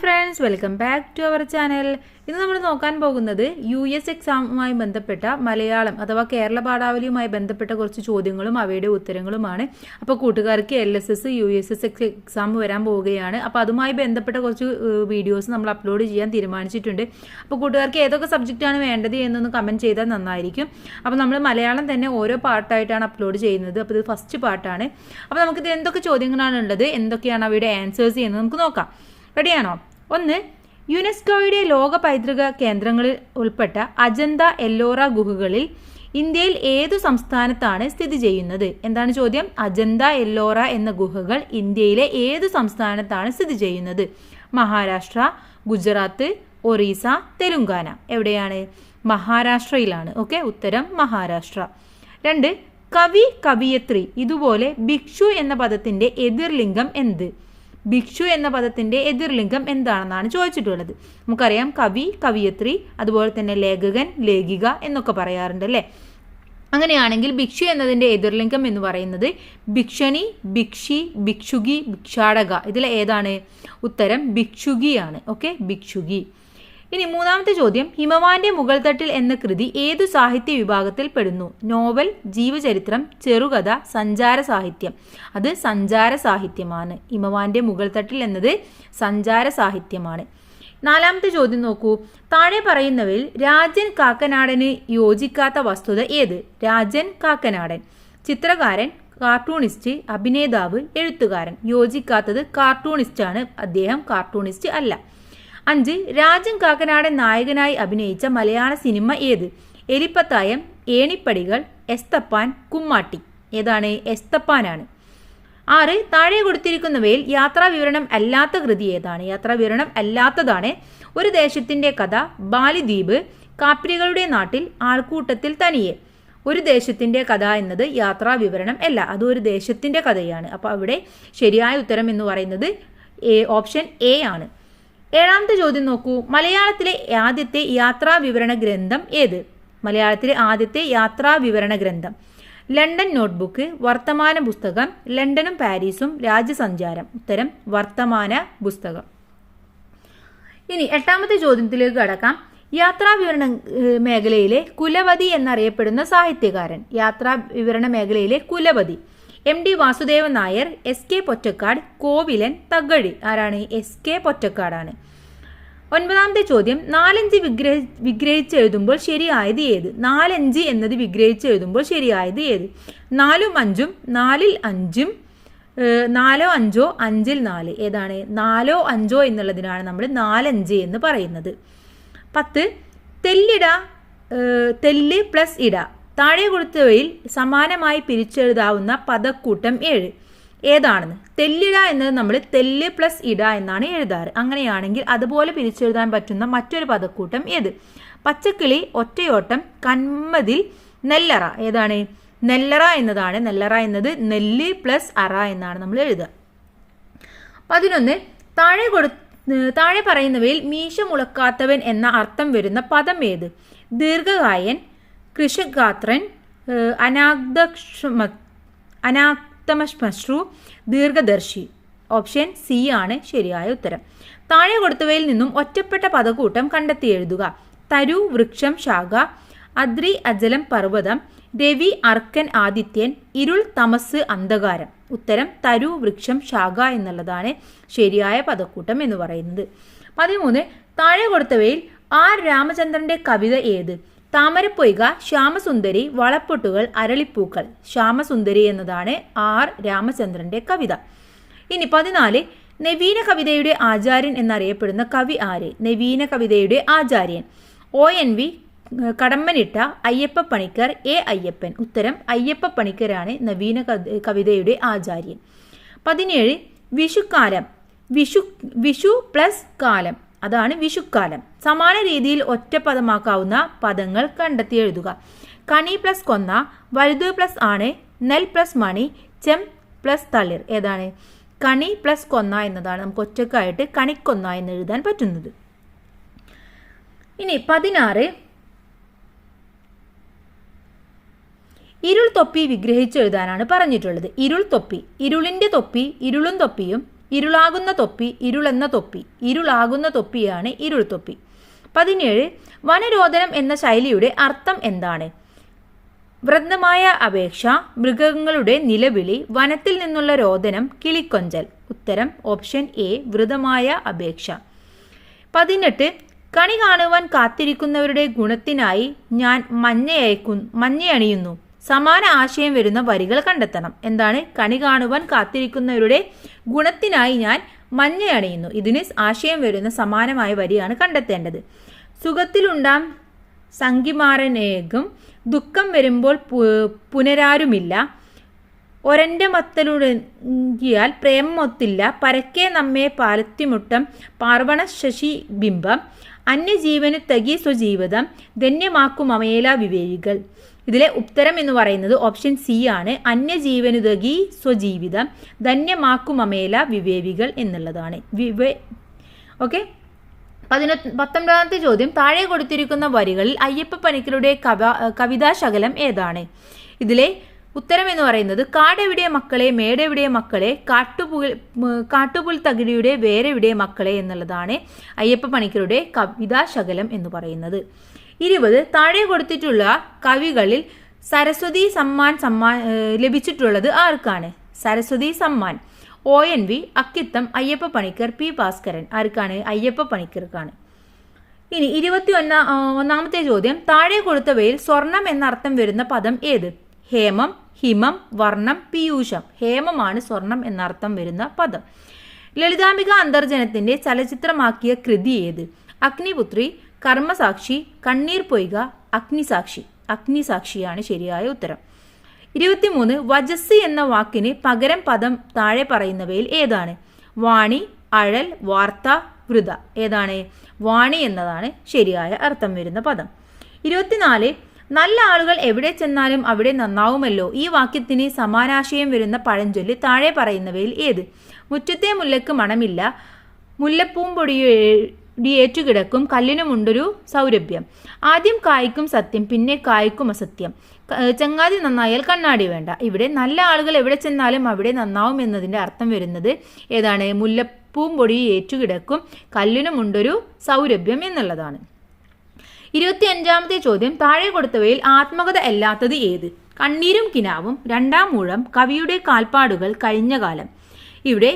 Friends, welcome back to our channel. ഇന്ന് നമ്മൾ നോക്കാൻ പോകുന്നത് US എക്സാമുമായി ബന്ധപ്പെട്ട മലയാളം അഥവാ കേരള പാഠാവലിയുമായി ബന്ധപ്പെട്ട കുറച്ച് ചോദ്യങ്ങളും അവയുടെ ഉത്തരങ്ങളുമാണ്. അപ്പോൾ കൂട്ടുകാർക്ക് LSS USS എക്സാം വരാൻ പോവുകയാണ്. അപ്പോൾ അതുമായി ബന്ധപ്പെട്ട കുറച്ച് വീഡിയോസ് നമ്മൾ അപ്ലോഡ് ചെയ്യാൻ തീരുമാനിച്ചിട്ടുണ്ട്. അപ്പോൾ കൂട്ടുകാർക്ക് ഏതൊക്കെ സബ്ജക്റ്റാണ് വേണ്ടത് എന്നൊന്ന് കമൻറ്റ് ചെയ്താൽ നന്നായിരിക്കും. അപ്പോൾ നമ്മൾ മലയാളം തന്നെ ഓരോ പാർട്ടായിട്ടാണ് അപ്ലോഡ് ചെയ്യുന്നത്. അപ്പോൾ ഇത് ഫസ്റ്റ് പാർട്ടാണ്. അപ്പോൾ നമുക്കിത് എന്തൊക്കെ ചോദ്യങ്ങളാണ് ഉള്ളത്, എന്തൊക്കെയാണ് അവയുടെ ആൻസേഴ്സ് എന്ന് നമുക്ക് നോക്കാം. റെഡിയാണോ? ഒന്ന്, യുനെസ്കോയുടെ ലോക പൈതൃക കേന്ദ്രങ്ങളിൽ ഉൾപ്പെട്ട അജന്ത എല്ലോറ ഗുഹകളിൽ ഇന്ത്യയിൽ ഏതു സംസ്ഥാനത്താണ് സ്ഥിതി ചെയ്യുന്നത്? എന്താണ് ചോദ്യം? അജന്ത എല്ലോറ എന്ന ഗുഹകൾ ഇന്ത്യയിലെ ഏതു സംസ്ഥാനത്താണ് സ്ഥിതി ചെയ്യുന്നത്? മഹാരാഷ്ട്ര, ഗുജറാത്ത്, ഒറീസ, തെലുങ്കാന. എവിടെയാണ്? മഹാരാഷ്ട്രയിലാണ്. ഓക്കെ, ഉത്തരം മഹാരാഷ്ട്ര. രണ്ട്, കവി, കവിയത്രി ഇതുപോലെ ഭിക്ഷു എന്ന പദത്തിന്റെ എതിർലിംഗം എന്ത്? ഭിക്ഷു എന്ന പദത്തിന്റെ എതിർലിംഗം എന്താണെന്നാണ് ചോദിച്ചിട്ടുള്ളത്. നമുക്കറിയാം കവി, കവിയത്രി, അതുപോലെ തന്നെ ലേഖകൻ, ലേഖിക എന്നൊക്കെ പറയാറുണ്ട് അല്ലേ. അങ്ങനെയാണെങ്കിൽ ഭിക്ഷു എന്നതിന്റെ എതിർലിംഗം എന്ന് പറയുന്നത് ഭിക്ഷണി, ഭിക്ഷി, ഭിക്ഷുകി, ഭിക്ഷാടക. ഇതിൽ ഏതാണ്? ഉത്തരം ഭിക്ഷുകിയാണ്. ഓക്കെ, ഭിക്ഷുകി. ഇനി മൂന്നാമത്തെ ചോദ്യം, ഹിമവാന്റെ മുകൾ തട്ടിൽ എന്ന കൃതി ഏതു സാഹിത്യ വിഭാഗത്തിൽ പെടുന്നു? നോവൽ, ജീവചരിത്രം, ചെറുകഥ, സഞ്ചാര സാഹിത്യം. അത് സഞ്ചാര സാഹിത്യമാണ്. ഹിമവാന്റെ മുകൾ തട്ടിൽ എന്നത് സഞ്ചാര സാഹിത്യമാണ്. നാലാമത്തെ ചോദ്യം നോക്കൂ. താഴെ പറയുന്നവയിൽ രാജൻ കാക്കനാടന് യോജിക്കാത്ത വസ്തുത ഏത്? രാജൻ കാക്കനാടൻ ചിത്രകാരൻ, കാർട്ടൂണിസ്റ്റ്, അഭിനേതാവ്, എഴുത്തുകാരൻ. യോജിക്കാത്തത് കാർട്ടൂണിസ്റ്റാണ്. അദ്ദേഹം കാർട്ടൂണിസ്റ്റ് അല്ല. 5, രാജൻ കാക്കനാടൻ നായകനായി അഭിനയിച്ച മലയാള സിനിമ ഏത്? എലിപ്പത്തായം, ഏണിപ്പടികൾ, എസ്തപ്പാൻ, കുമ്മാട്ടി. ഏതാണ്? എസ്തപ്പാനാണ്. 6, താഴെ കൊടുത്തിരിക്കുന്നവയിൽ യാത്രാ വിവരണം അല്ലാത്ത കൃതി ഏതാണ്? യാത്രാ വിവരണം അല്ലാത്തതാണ് ഒരു ദേശത്തിന്റെ കഥ, ബാലിദ്വീപ്, കാപ്പിരികളുടെ നാട്ടിൽ, ആൾക്കൂട്ടത്തിൽ തനിയെ. ഒരു ദേശത്തിന്റെ കഥ എന്നത് യാത്രാ വിവരണം അല്ല, അത് ഒരു ദേശത്തിന്റെ കഥയാണ്. അപ്പോൾ അവിടെ ശരിയായ ഉത്തരം എന്ന് പറയുന്നത് ഓപ്ഷൻ എ ആണ്. 7ാമത്തെ ചോദ്യം നോക്കൂ. മലയാളത്തിലെ ആദ്യത്തെ യാത്രാ വിവരണ ഗ്രന്ഥം ഏത്? മലയാളത്തിലെ ആദ്യത്തെ യാത്രാ വിവരണ ഗ്രന്ഥം ലണ്ടൻ നോട്ട്ബുക്ക്, വർത്തമാന പുസ്തകം, ലണ്ടനും പാരീസും, രാജ്യസഞ്ചാരം. ഉത്തരം വർത്തമാന പുസ്തകം. ഇനി 8ാമത്തെ ചോദ്യത്തിലേക്ക് കടക്കാം. യാത്രാ വിവരണ മേഖലയിലെ കുലപതി എന്നറിയപ്പെടുന്ന സാഹിത്യകാരൻ. യാത്രാ വിവരണ മേഖലയിലെ കുലപതി MD വാസുദേവൻ നായർ, SK പൊറ്റക്കാട്, കോവിലൻ, തകഴി. ആരാണ്? SK പൊറ്റക്കാടാണ്. 9ാമത്തെ ചോദ്യം, 4-5 വിഗ്രഹിച്ചെഴുതുമ്പോൾ ശരിയായത് ഏത്? 4-5 എന്നത് വിഗ്രഹിച്ചെഴുതുമ്പോൾ ശരിയായത് ഏത്? 4ഉം 5ഉം, 4-ൽ 5ഉം, 4-ഓ 5ഓ, 5-ൽ 4. ഏതാണ്? 4-ഓ 5ഓ എന്നുള്ളതിനാണ് നമ്മൾ 4-5 എന്ന് പറയുന്നത്. 10, തെല്ലിട, തെല്ല് പ്ലസ് ഇട. താഴെ കൊടുത്തവയിൽ സമാനമായി പിരിച്ചെഴുതാവുന്ന പദക്കൂട്ടം 7 ഏതാണെന്ന്? തെല്ലിട എന്നത് നമ്മൾ തെല്ല് പ്ലസ് ഇട എന്നാണ് എഴുതാറ്. അങ്ങനെയാണെങ്കിൽ അതുപോലെ പിരിച്ചെഴുതാൻ പറ്റുന്ന മറ്റൊരു പദക്കൂട്ടം ഏത്? പച്ചക്കിളി, ഒറ്റയോട്ടം, കന്മതിൽ, നെല്ലറ. ഏതാണ്? നെല്ലറ എന്നതാണ്. നെല്ലറ എന്നത് നെല്ല് പ്ലസ് അറ എന്നാണ് നമ്മൾ എഴുതുക. 11, താഴെ പറയുന്നവയിൽ മീശ മുളക്കാത്തവൻ എന്ന അർത്ഥം വരുന്ന പദം ഏത്? ദീർഘകായൻ, കൃഷഗാത്രൻ, അനാക്തമശ്മശ്രു, ദീർഘദർശി. ഓപ്ഷൻ സി ആണ് ശരിയായ ഉത്തരം. താഴെ കൊടുത്തവയിൽ നിന്നും ഒറ്റപ്പെട്ട പദകൂട്ടം കണ്ടെത്തി എഴുതുക. തരു, വൃക്ഷം, ശാഖ, അദ്രി, അജലം, പർവ്വതം, രവി, അർക്കൻ, ആദിത്യൻ, ഇരുൾ, തമസ്, അന്ധകാരം. ഉത്തരം തരു, വൃക്ഷം, ശാഖ എന്നുള്ളതാണ് ശരിയായ പദക്കൂട്ടം എന്ന് പറയുന്നത്. 13, താഴെ കൊടുത്തവയിൽ R രാമചന്ദ്രന്റെ കവിത ഏത്? താമരപ്പൊയ്ക, ശ്യാമസുന്ദരി, വളപ്പൊട്ടുകൾ, അരളിപ്പൂക്കൾ. ശ്യാമസുന്ദരി എന്നതാണ് R രാമചന്ദ്രന്റെ കവിത. ഇനി 14, നവീന കവിതയുടെ ആചാര്യൻ എന്നറിയപ്പെടുന്ന കവി ആര്? നവീന കവിതയുടെ ആചാര്യൻ ONV കടമ്മനിട്ട, അയ്യപ്പ പണിക്കർ, അയ്യപ്പൻ. ഉത്തരം അയ്യപ്പ പണിക്കരാണ് നവീന കവിതയുടെ ആചാര്യൻ. 17, വിഷുക്കാലം. വിഷു പ്ലസ് കാലം, അതാണ് വിഷുക്കാലം. സമാന രീതിയിൽ ഒറ്റപ്പദമാക്കാവുന്ന പദങ്ങൾ കണ്ടെത്തി എഴുതുക. കണി പ്ലസ് കൊന്ന, വലുത് പ്ലസ് ആണ്, നെൽ പ്ലസ് മണി, ചെം പ്ലസ് തളിർ. ഏതാണ്? കണി പ്ലസ് കൊന്ന എന്നതാണ് നമുക്ക് ഒറ്റക്കായിട്ട് കണിക്കൊന്ന എന്ന് എഴുതാൻ പറ്റുന്നത്. ഇനി 16, ഇരുൾ തൊപ്പി വിഗ്രഹിച്ചെഴുതാനാണ് പറഞ്ഞിട്ടുള്ളത്. ഇരുൾ തൊപ്പി, ഇരുളിന്റെ തൊപ്പി, ഇരുളും തൊപ്പിയും, ഇരുളാകുന്ന തൊപ്പി, ഇരുളെന്ന തൊപ്പി. ഇരുളാകുന്ന തൊപ്പിയാണ് ഇരുൾ തൊപ്പി. 17 വനരോധനം എന്ന ശൈലിയുടെ അർത്ഥം എന്താണ്? വൃദ്ധമായ അപേക്ഷ, മൃഗങ്ങളുടെ നിലവിളി, വനത്തിൽ നിന്നുള്ള രോദനം, കിളിക്കൊഞ്ചൽ. ഉത്തരം ഓപ്ഷൻ എ, വൃദ്ധമായ അപേക്ഷ. 18 കണി കാണുവാൻ കാത്തിരിക്കുന്നവരുടെ ഗുണത്തിനായി ഞാൻ മഞ്ഞയണിയുന്നു. സമാന ആശയം വരുന്ന വരികൾ കണ്ടെത്തണം. എന്താണ്? കണി കാണുവാൻ കാത്തിരിക്കുന്നവരുടെ ഗുണത്തിനായി ഞാൻ മഞ്ഞയണിയുന്നു. ഇതിന് ആശയം വരുന്ന സമാനമായ വരിയാണ് കണ്ടെത്തേണ്ടത്. സുഖത്തിലുണ്ടാം സംഗിമാരനേകും, ദുഃഖം വരുമ്പോൾ പുനരാരുമില്ല, ഒരൻ്റെ മത്തലുടങ്ങിയാൽ പ്രേമമൊത്തില്ല, പരക്കെ നമ്മെ പാലത്തിമുട്ടം പാർവണ ശശി ബിംബം, അന്യജീവനു തകി സ്വജീവിതം, ധന്യമാക്കുമേല വിവേകികൾ. ഇതിലെ ഉത്തരം എന്ന് പറയുന്നത് ഓപ്ഷൻ സി ആണ്. അന്യജീവനു തകി സ്വജീവിതം, ധന്യമാക്കുമേല വിവേകികൾ എന്നുള്ളതാണ്. ഓക്കെ. 19ാമത്തെ ചോദ്യം, താഴെ കൊടുത്തിരിക്കുന്ന വരികളിൽ അയ്യപ്പ പണിക്കരുടെ കവിതാശകലം ഏതാണ്? ഇതിലെ ഉത്തരം എന്ന് പറയുന്നത് കാടെവിടെ മക്കളെ, മേടെവിടെ മക്കളെ, കാട്ടുപുൽ തകിടിയുടെ വേരെവിടെ മക്കളെ എന്നുള്ളതാണ് അയ്യപ്പ പണിക്കരുടെ കവിതാശകലം എന്ന് പറയുന്നത്. 20 താഴെ കൊടുത്തിട്ടുള്ള കവികളിൽ സരസ്വതി സമ്മാൻ ലഭിച്ചിട്ടുള്ളത് ആർക്കാണ്? Saraswati Samman ONV, Akkitham, Ayyappa Panicker, P Bhaskaran. ആർക്കാണ്? അയ്യപ്പ പണിക്കർക്കാണ്. ഇനി 21ാമത്തെ ചോദ്യം, താഴെ കൊടുത്തവയിൽ സ്വർണം എന്നർത്ഥം വരുന്ന പദം ഏത്? ഹേമം, ഹിമം, വർണ്ണം, പീയൂഷം. ഹേമമാണ് സ്വർണം എന്നർത്ഥം വരുന്ന പദം. ലളിതാംബിക അന്തർജനത്തിന്റെ ചലച്ചിത്രമാക്കിയ കൃതി ഏത്? അഗ്നിപുത്രി, കർമ്മസാക്ഷി, കണ്ണീർ പൊയ്ക, അഗ്നിസാക്ഷി. അഗ്നിസാക്ഷിയാണ് ശരിയായ ഉത്തരം. 23 വജസ് എന്ന വാക്കിന് പകരം പദം താഴെ പറയുന്നവയിൽ ഏതാണ്? വാണി, അഴൽ, വാർത്ത, വൃത. ഏതാണ്? വാണി എന്നതാണ് ശരിയായ അർത്ഥം വരുന്ന പദം. 24 നല്ല ആളുകൾ എവിടെ ചെന്നാലും അവിടെ നന്നാവുമല്ലോ. ഈ വാക്യത്തിന് സമാനാശയം വരുന്ന പഴഞ്ചൊല്ല് താഴെ പറയുന്നവയിൽ ഏത്? മുറ്റത്തെ മുല്ലക്ക് മണമില്ല, മുല്ലപ്പൂമ്പൊടിയേറ്റുകിടക്കും കല്ലിനുമുണ്ടൊരു സൗരഭ്യം. ആദ്യം കായ്ക്കും സത്യം, പിന്നെ കായ്ക്കും അസത്യം. ചങ്ങാതി നന്നായാൽ കണ്ണാടി വേണ്ട. ഇവിടെ നല്ല ആളുകൾ എവിടെ ചെന്നാലും അവിടെ നന്നാവും എന്നതിൻ്റെ അർത്ഥം വരുന്നത് ഏതാണ്? മുല്ലപ്പൂമ്പൊടിയേറ്റുകിടക്കും കല്ലിനുമുണ്ടൊരു സൗരഭ്യം എന്നുള്ളതാണ്. 25ാമത്തെ ചോദ്യം, താഴെ കൊടുത്തവയിൽ ആത്മകഥ അല്ലാത്തത് ഏത്? കണ്ണീരും കിനാവും, രണ്ടാം ഊഴം, കവിയുടെ കാൽപ്പാടുകൾ, കഴിഞ്ഞ കാലം. ഇവിടെ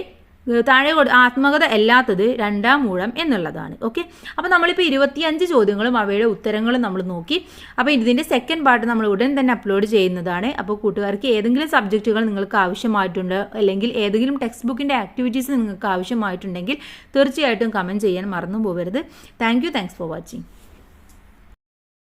താഴെ ആത്മകഥ അല്ലാത്തത് രണ്ടാം ഊഴം എന്നുള്ളതാണ്. ഓക്കെ. അപ്പോൾ നമ്മളിപ്പോൾ 25 ചോദ്യങ്ങളും അവയുടെ ഉത്തരങ്ങളും നമ്മൾ നോക്കി. അപ്പോൾ ഇതിൻ്റെ സെക്കൻഡ് പാർട്ട് നമ്മൾ ഉടൻ തന്നെ അപ്ലോഡ് ചെയ്യുന്നതാണ്. അപ്പോൾ കൂട്ടുകാർക്ക് ഏതെങ്കിലും സബ്ജക്റ്റുകൾ നിങ്ങൾക്ക് ആവശ്യമായിട്ടുണ്ട്, അല്ലെങ്കിൽ ഏതെങ്കിലും ടെക്സ്റ്റ് ബുക്കിൻ്റെ ആക്ടിവിറ്റീസ് നിങ്ങൾക്ക് ആവശ്യമായിട്ടുണ്ടെങ്കിൽ തീർച്ചയായിട്ടും കമൻറ്റ് ചെയ്യാൻ മറന്നു പോകരുത്. Thanks for watching.